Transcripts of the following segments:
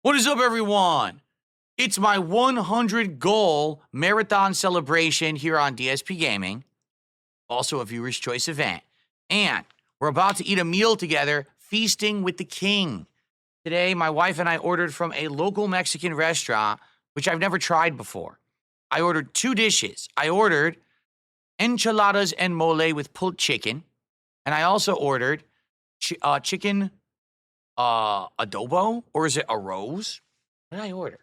What is up, everyone? It's my 100 goal marathon celebration here on DSP Gaming, also a viewer's choice event. And we're about to eat a meal together, feasting with the king. Today, my wife and I ordered from a local Mexican restaurant, which I've never tried before. I ordered 2 dishes. I ordered enchiladas and mole with pulled chicken, and I also ordered chicken adobo, or is it a rose? What did I order?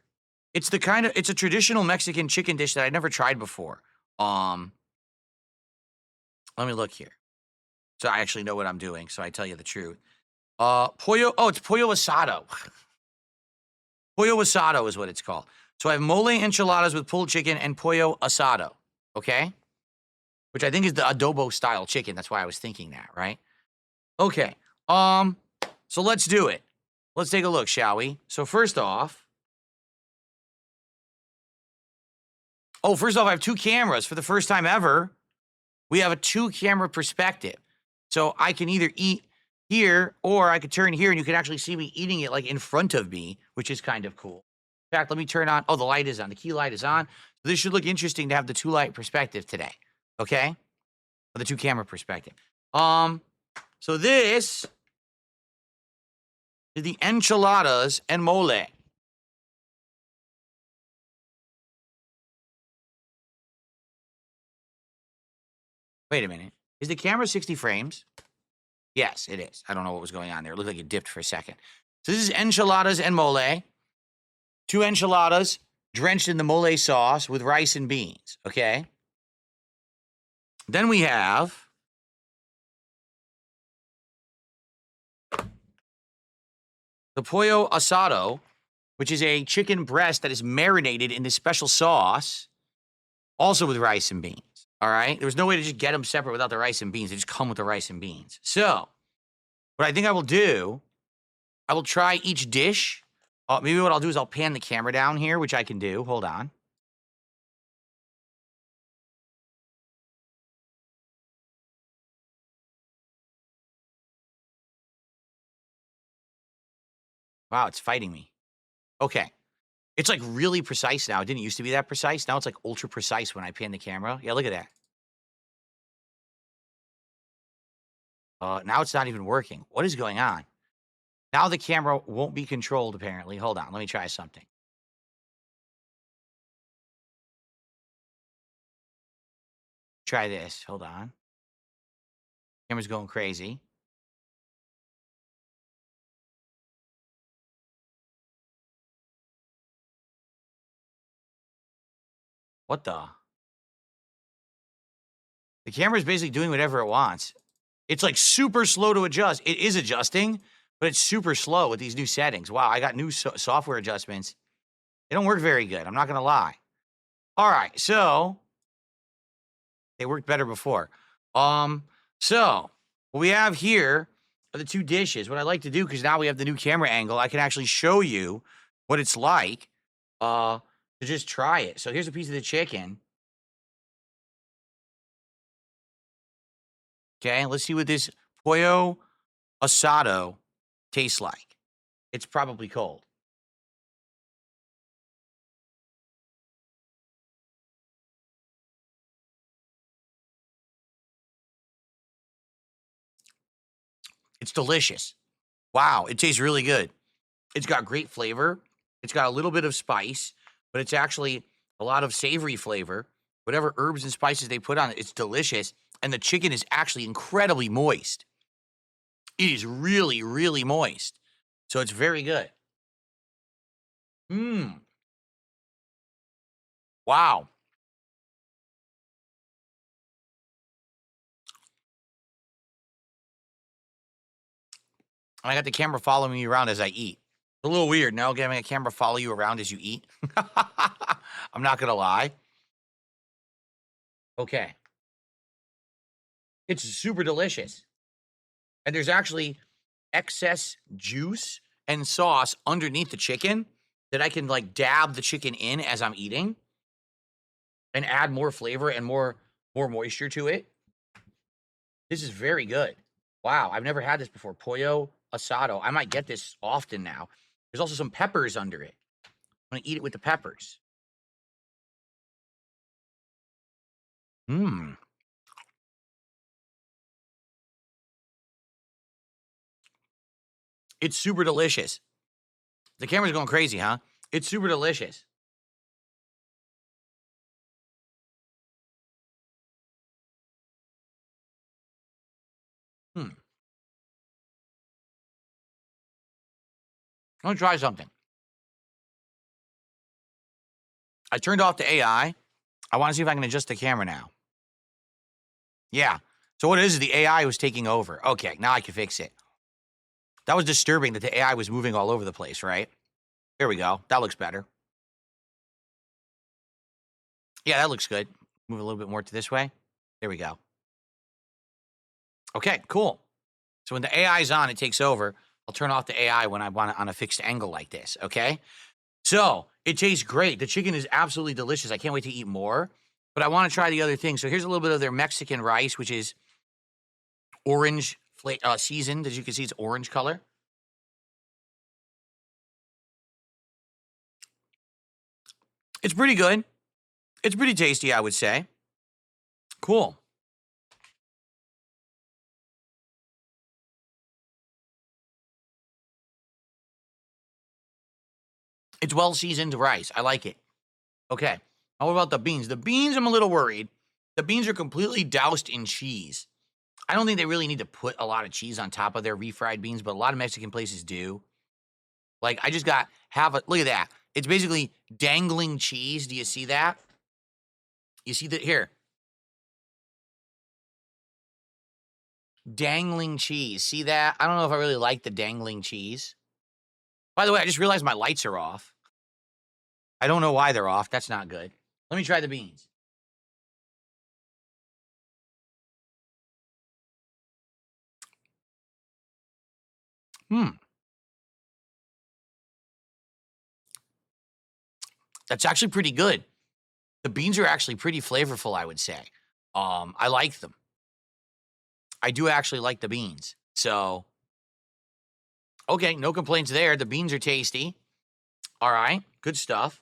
It's a traditional Mexican chicken dish that I'd never tried before. Let me look here. So I actually know what I'm doing, so I tell you the truth. It's Pollo Asado. Pollo Asado is what it's called. So I have mole enchiladas with pulled chicken and Pollo Asado, okay? Which I think is the adobo style chicken. That's why I was thinking that, right? Okay. So let's do it. Let's take a look, shall we? So first off, I have 2 cameras. For the first time ever, we have a 2-camera perspective. So I can either eat here, or I could turn here, and you can actually see me eating it, like, in front of me, which is kind of cool. In fact, let me turn on. Oh, the light is on. The key light is on. So this should look interesting to have the 2-light perspective today, okay? Or the 2-camera perspective. So this is the enchiladas and mole. Wait a minute. Is the camera 60 frames? Yes, it is. I don't know what was going on there. It looked like it dipped for a second. So this is enchiladas and mole. 2 enchiladas drenched in the mole sauce with rice and beans, okay? Then we have the Pollo Asado, which is a chicken breast that is marinated in this special sauce, also with rice and beans. All right. There was no way to just get them separate without the rice and beans. They just come with the rice and beans. So what I think I will do, I will try each dish. Maybe what I'll do is I'll pan the camera down here, which I can do. Hold on. Wow, it's fighting me. Okay. It's like really precise now. It didn't used to be that precise. Now it's like ultra precise when I pan the camera. Yeah, look at that. Now it's not even working. What is going on? Now the camera won't be controlled, apparently. Hold on. Let me try something. Try this. Hold on. Camera's going crazy. What the? The camera is basically doing whatever it wants. It's like super slow to adjust. It is adjusting, but it's super slow with these new settings. Wow, I got new software adjustments. They don't work very good. I'm not going to lie. All right, so they worked better before. So what we have here are the 2 dishes. What I like to do, because now we have the new camera angle, I can actually show you what it's like to just try it. So here's a piece of the chicken. Okay, let's see what this Pollo Asado tastes like. It's probably cold. It's delicious. Wow, it tastes really good. It's got great flavor. It's got a little bit of spice, but it's actually a lot of savory flavor. Whatever herbs and spices they put on it, it's delicious. And the chicken is actually incredibly moist. It is really, really moist. So it's very good. Mmm. Wow. And I got the camera following me around as I eat. It's a little weird now having a camera follow you around as you eat. I'm not going to lie. Okay. It's super delicious. And there's actually excess juice and sauce underneath the chicken that I can like dab the chicken in as I'm eating and add more flavor and more moisture to it. This is very good. Wow, I've never had this before. Pollo Asado. I might get this often now. There's also some peppers under it. I'm going to eat it with the peppers. Mmm. It's super delicious. The camera's going crazy, huh? It's super delicious. Hmm. I'm going to try something. I turned off the AI. I want to see if I can adjust the camera now. Yeah. So what it is the AI was taking over. Okay, now I can fix it. That was disturbing that the AI was moving all over the place, right? There we go. That looks better. Yeah, that looks good. Move a little bit more to this way. There we go. Okay, cool. So when the AI is on, it takes over. I'll turn off the AI when I want it on a fixed angle like this, okay? So it tastes great. The chicken is absolutely delicious. I can't wait to eat more, but I want to try the other thing. So here's a little bit of their Mexican rice, which is orange seasoned. As you can see, it's orange color. It's pretty good. It's pretty tasty, I would say. Cool. It's well-seasoned rice. I like it. Okay. How about the beans? The beans, I'm a little worried. The beans are completely doused in cheese. I don't think they really need to put a lot of cheese on top of their refried beans, but a lot of Mexican places do. Like, I just got look at that. It's basically dangling cheese. Do you see that? You see that here? Dangling cheese. See that? I don't know if I really like the dangling cheese. By the way, I just realized my lights are off. I don't know why they're off. That's not good. Let me try the beans. Hmm. That's actually pretty good. The beans are actually pretty flavorful, I would say. I like them. I do actually like the beans. So, okay, no complaints there. The beans are tasty. All right, good stuff.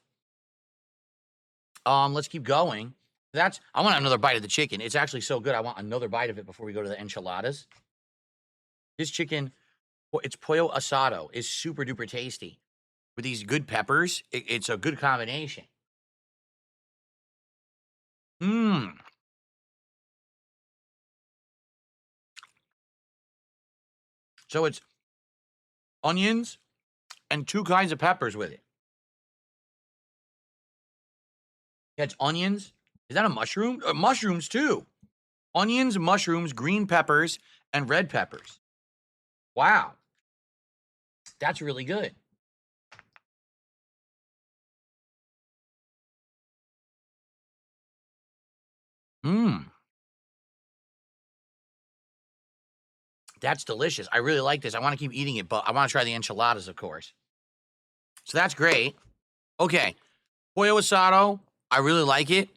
Let's keep going. I want another bite of the chicken. It's actually so good. I want another bite of it before we go to the enchiladas. This chicken, it's Pollo Asado, is super duper tasty. With these good peppers, it's a good combination. Mmm. So it's onions and two kinds of peppers with it. Yeah, it's onions. Is that a mushroom? Mushrooms too. Onions, mushrooms, green peppers, and red peppers. Wow. That's really good. Mmm. That's delicious. I really like this. I want to keep eating it, but I want to try the enchiladas, of course. So that's great. Okay. Pollo asado. I really like it.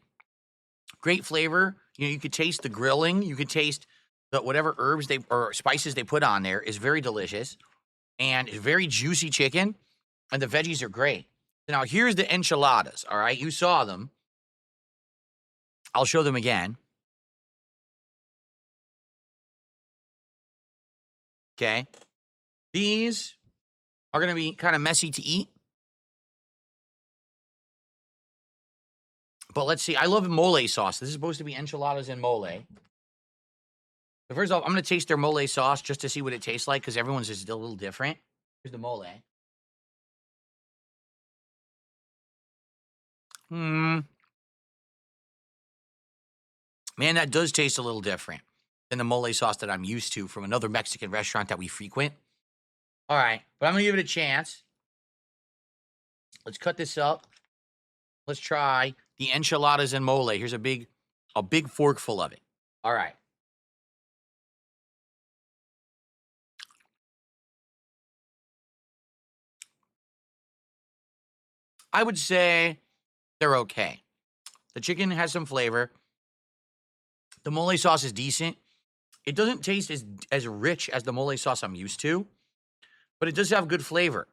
Great flavor. You know, you could taste the grilling. You could taste the whatever herbs or spices they put on there is very delicious. And it's very juicy chicken. And the veggies are great. Now, here's the enchiladas. All right. You saw them. I'll show them again. Okay. These are going to be kind of messy to eat. But let's see. I love mole sauce. This is supposed to be enchiladas and mole. So first off, I'm going to taste their mole sauce just to see what it tastes like because everyone's is still a little different. Here's the mole. Hmm. Man, that does taste a little different than the mole sauce that I'm used to from another Mexican restaurant that we frequent. All right. But I'm going to give it a chance. Let's cut this up. Let's try the enchiladas and mole. Here's a big fork full of it. All right. I would say they're okay. The chicken has some flavor. The mole sauce is decent. It doesn't taste as rich as the mole sauce I'm used to, but it does have good flavor.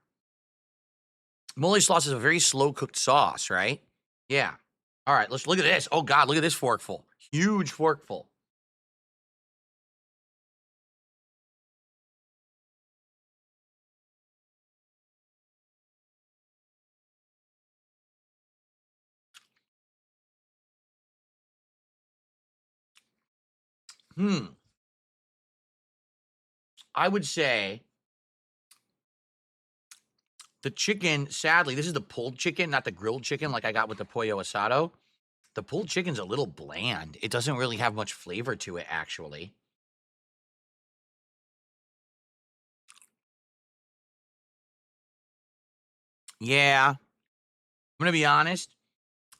Mole sauce is a very slow cooked sauce, right? Yeah. All right, let's look at this. Oh God, look at this forkful. Huge forkful. I would say the chicken, sadly, this is the pulled chicken, not the grilled chicken like I got with the Pollo Asado. The pulled chicken's a little bland. It doesn't really have much flavor to it, actually. Yeah, I'm gonna be honest.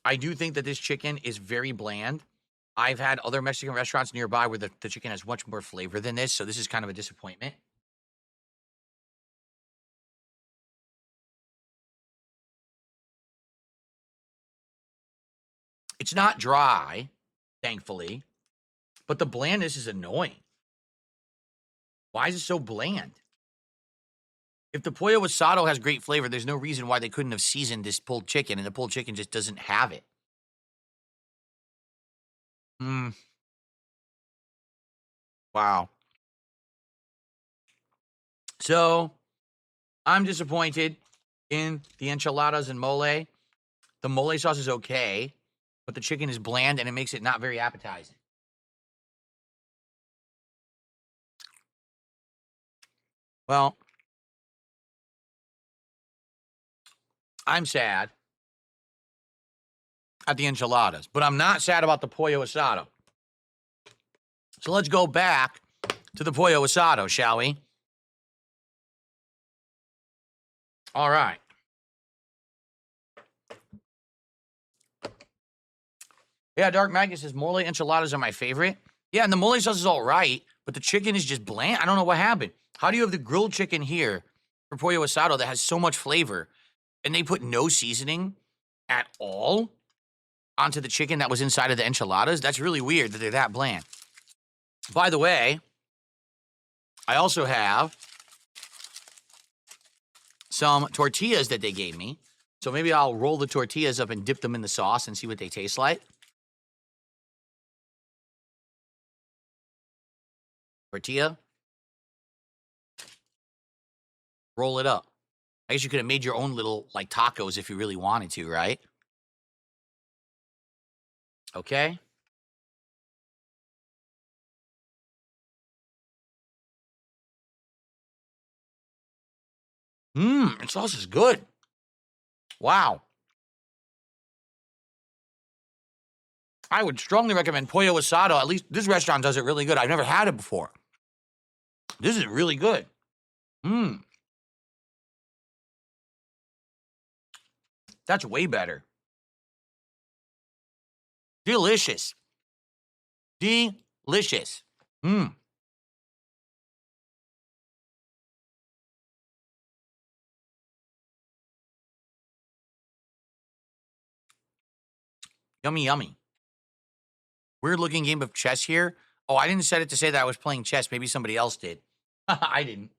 I do think that this chicken is very bland. I've had other Mexican restaurants nearby where the chicken has much more flavor than this, so this is kind of a disappointment. It's not dry, thankfully, but the blandness is annoying. Why is it so bland? If the Pollo Asado has great flavor, there's no reason why they couldn't have seasoned this pulled chicken, and the pulled chicken just doesn't have it. Mm, wow. So I'm disappointed in the enchiladas and mole. The mole sauce is okay, but the chicken is bland and it makes it not very appetizing. Well, I'm sad at the enchiladas, but I'm not sad about the pollo asado. So let's go back to the pollo asado, shall we? All right. Yeah, Dark Magnus says mole enchiladas are my favorite. Yeah, and the mole sauce is all right, but the chicken is just bland. I don't know what happened. How do you have the grilled chicken here for pollo asado that has so much flavor, and they put no seasoning at all onto the chicken that was inside of the enchiladas? That's really weird that they're that bland. By the way, I also have some tortillas that they gave me. So maybe I'll roll the tortillas up and dip them in the sauce and see what they taste like. Tortilla. Roll it up. I guess you could have made your own little, like, tacos if you really wanted to, right? Okay. The sauce is good. Wow. I would strongly recommend Pollo Asado. At least this restaurant does it really good. I've never had it before. This is really good. That's way better. Delicious. Delicious. Yummy, yummy. Weird looking game of chess here. Oh, I didn't set it to say that I was playing chess. Maybe somebody else did. I didn't.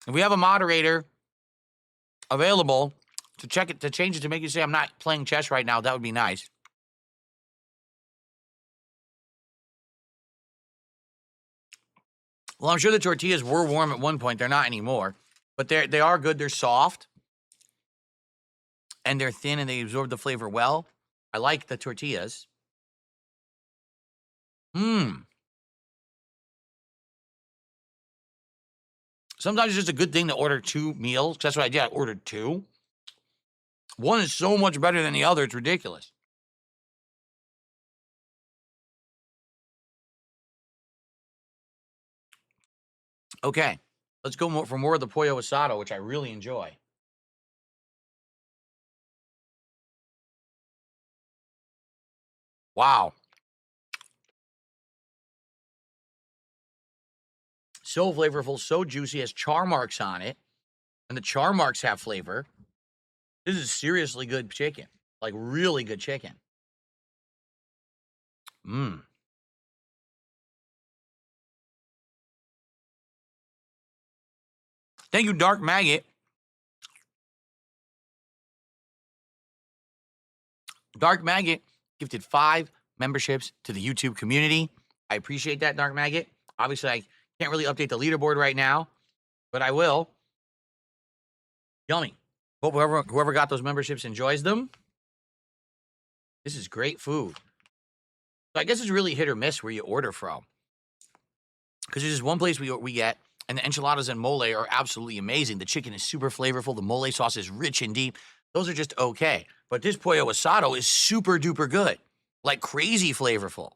If we have a moderator available to check it, to change it, to make you say I'm not playing chess right now, that would be nice. Well, I'm sure the tortillas were warm at one point. They're not anymore, but they are good. They're soft and they're thin and they absorb the flavor well. I like the tortillas. Sometimes it's just a good thing to order two meals. That's what I did. I ordered two. One is so much better than the other. It's ridiculous. Okay, let's go for more of the pollo asado, which I really enjoy. Wow. So flavorful, so juicy, has char marks on it, and the char marks have flavor. This is seriously good chicken, like really good chicken. Thank you, Dark Maggot. Dark Maggot gifted 5 memberships to the YouTube community. I appreciate that, Dark Maggot. Obviously, I can't really update the leaderboard right now, but I will. Yummy. Hope whoever got those memberships enjoys them. This is great food. So I guess it's really hit or miss where you order from. Because there's just one place we get, and the enchiladas and mole are absolutely amazing. The chicken is super flavorful. The mole sauce is rich and deep. Those are just okay. But this Pollo Asado is super duper good. Like crazy flavorful.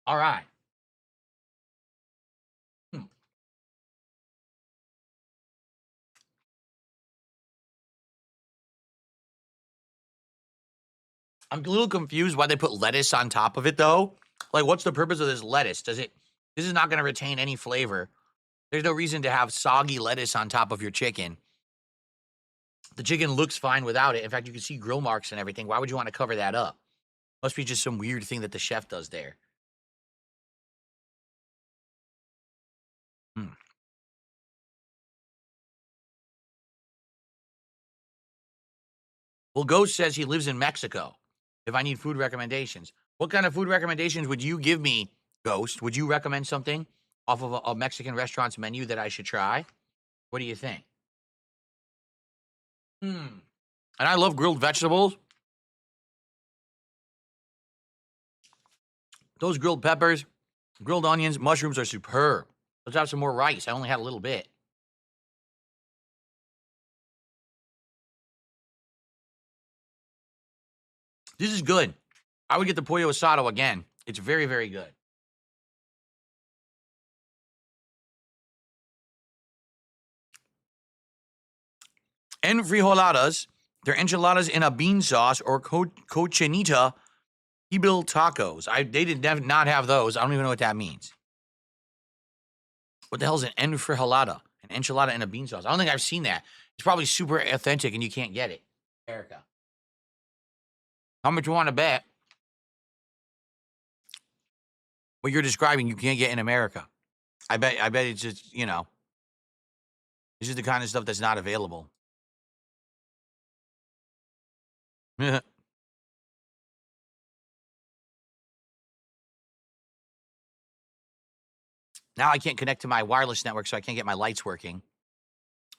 All right. I'm a little confused why they put lettuce on top of it, though. Like, what's the purpose of this lettuce? This is not going to retain any flavor. There's no reason to have soggy lettuce on top of your chicken. The chicken looks fine without it. In fact, you can see grill marks and everything. Why would you want to cover that up? Must be just some weird thing that the chef does there. Well, Ghost says he lives in Mexico. If I need food recommendations, what kind of food recommendations would you give me, Ghost? Would you recommend something off of a Mexican restaurant's menu that I should try? What do you think? And I love grilled vegetables. Those grilled peppers, grilled onions, mushrooms are superb. Let's have some more rice. I only had a little bit. This is good. I would get the Pollo Asado again. It's very, very good. Enfrijoladas. They're enchiladas in a bean sauce or cochinita pibil tacos. They did not have those. I don't even know what that means. What the hell is an enfrijolada? An enchilada in a bean sauce. I don't think I've seen that. It's probably super authentic and you can't get it. Erica. How much you want to bet? What you're describing, you can't get in America. I bet it's just, this is the kind of stuff that's not available. Now I can't connect to my wireless network, so I can't get my lights working,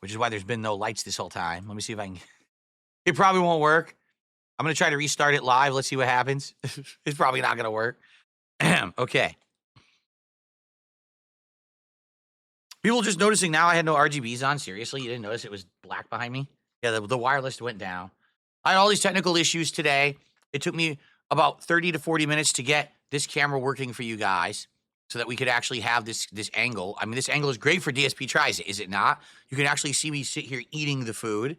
which is why there's been no lights this whole time. Let me see if I can. It probably won't work. I'm going to try to restart it live. Let's see what happens. It's probably not going to work. Okay. People just noticing now I had no RGBs on. Seriously, you didn't notice it was black behind me? Yeah, the wireless went down. I had all these technical issues today. It took me about 30 to 40 minutes to get this camera working for you guys so that we could actually have this angle. I mean, this angle is great for DSP Tries It, is it not? You can actually see me sit here eating the food.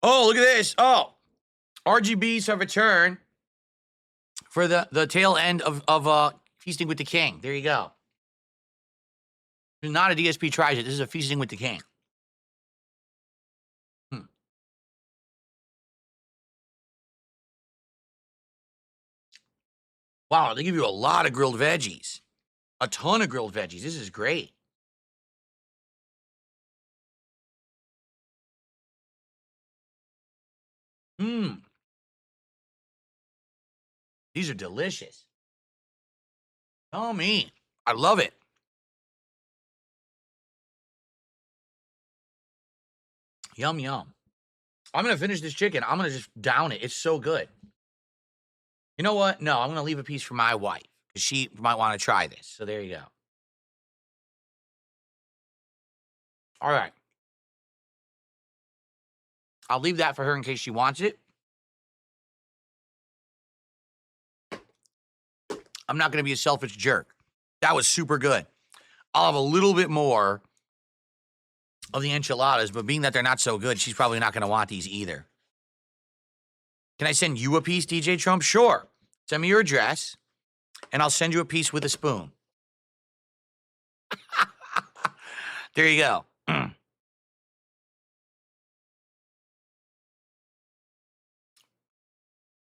Oh, look at this. Oh, RGBs have returned for the tail end of Feasting with the King. There you go. This is not a DSP Tries It. This is a Feasting with the King. Wow, they give you a lot of grilled veggies. A ton of grilled veggies. This is great. These are delicious. Oh, me. I love it. Yum, yum. I'm going to finish this chicken. I'm going to just down it. It's so good. You know what? No, I'm going to leave a piece for my wife because she might want to try this. So there you go. All right. I'll leave that for her in case she wants it. I'm not going to be a selfish jerk. That was super good. I'll have a little bit more of the enchiladas, but being that they're not so good, she's probably not going to want these either. Can I send you a piece, DJ Trump? Sure. Send me your address, and I'll send you a piece with a spoon. There you go.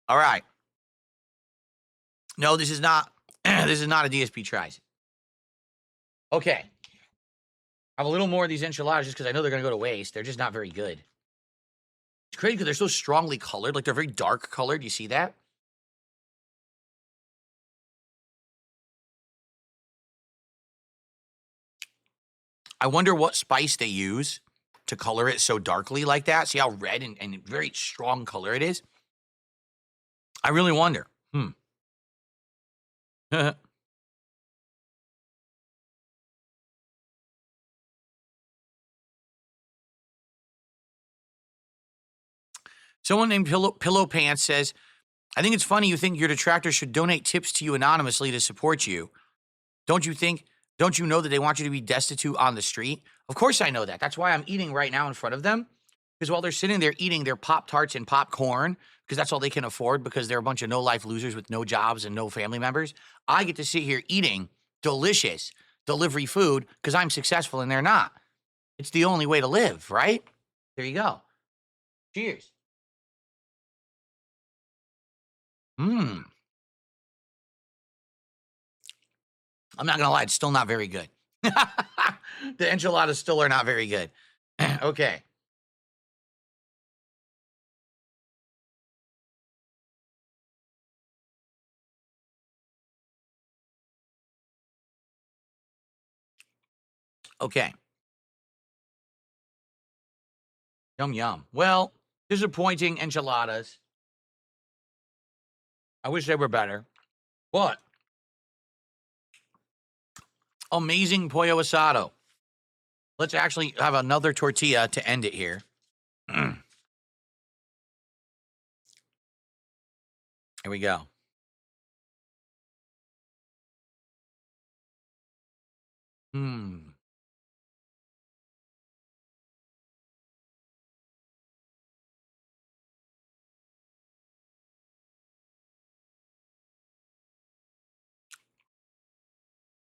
All right. No, this is not. This is not a DSP Tries It. Okay. have a little more of these enchiladas just because I know they're going to go to waste. They're just not very good. It's crazy because they're so strongly colored. Like, they're very dark colored. You see that? I wonder what spice they use to color it so darkly like that. See how red and very strong color it is? I really wonder. Someone named Pillow Pants says, I think it's funny you think your detractors should donate tips to you anonymously to support you. Don't you know that they want you to be destitute on the street? Of course I know that. That's why I'm eating right now in front of them. Because while they're sitting there eating their Pop-Tarts and popcorn, because that's all they can afford because they're a bunch of no-life losers with no jobs and no family members, I get to sit here eating delicious delivery food because I'm successful and they're not. It's the only way to live, right? There you go. Cheers. I'm not going to lie. It's still not very good. The enchiladas still are not very good. Okay. Okay. Yum, yum. Well, disappointing enchiladas. I wish they were better. But amazing Pollo Asado. Let's actually have another tortilla to end it here. Here we go.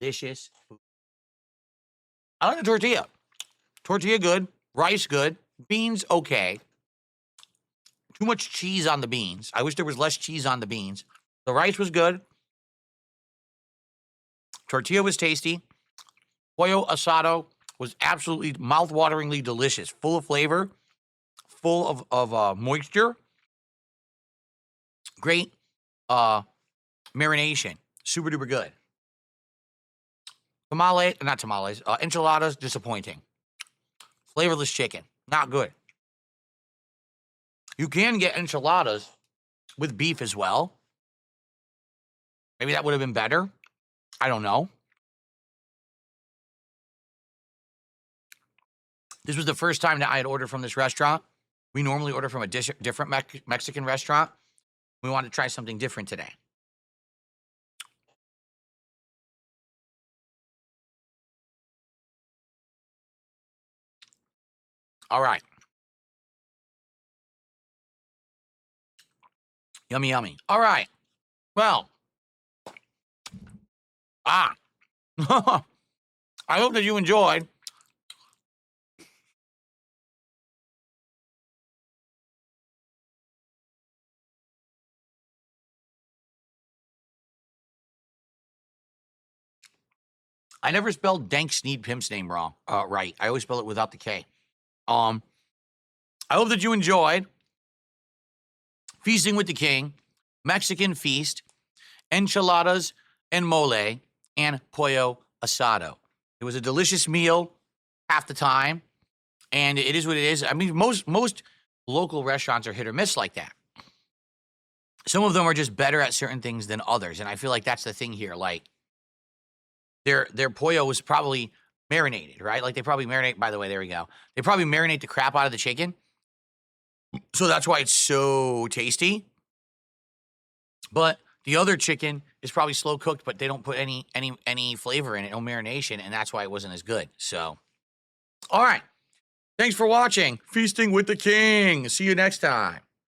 Delicious. I like the tortilla. Tortilla good. Rice good. Beans okay. Too much cheese on the beans. I wish there was less cheese on the beans. The rice was good. Tortilla was tasty. Pollo Asado was absolutely mouth-wateringly delicious. Full of flavor. Full of moisture. Great marination. Super duper good. Enchiladas, disappointing. Flavorless chicken, not good. You can get enchiladas with beef as well. Maybe that would have been better. I don't know. This was the first time that I had ordered from this restaurant. We normally order from a different Mexican restaurant. We wanted to try something different today. All right. Yummy, yummy. All right. Well. I hope that you enjoyed. I never spelled Dank Sneed Pimp's name wrong. Right. I always spell it without the K. I hope that you enjoyed Feasting with the King, Mexican Feast, Enchiladas and Mole, and Pollo Asado. It was a delicious meal half the time, and it is what it is. I mean, most local restaurants are hit or miss like that. Some of them are just better at certain things than others, and I feel like that's the thing here. Like, their pollo was probably marinated, right? Like, they probably marinate. By the way, there we go. They probably marinate the crap out of the chicken, so that's why it's so tasty. But the other chicken is probably slow cooked, but they don't put any flavor in it, no marination, and that's why it wasn't as good. So, all right. Thanks for watching Feasting with the King. See you next time.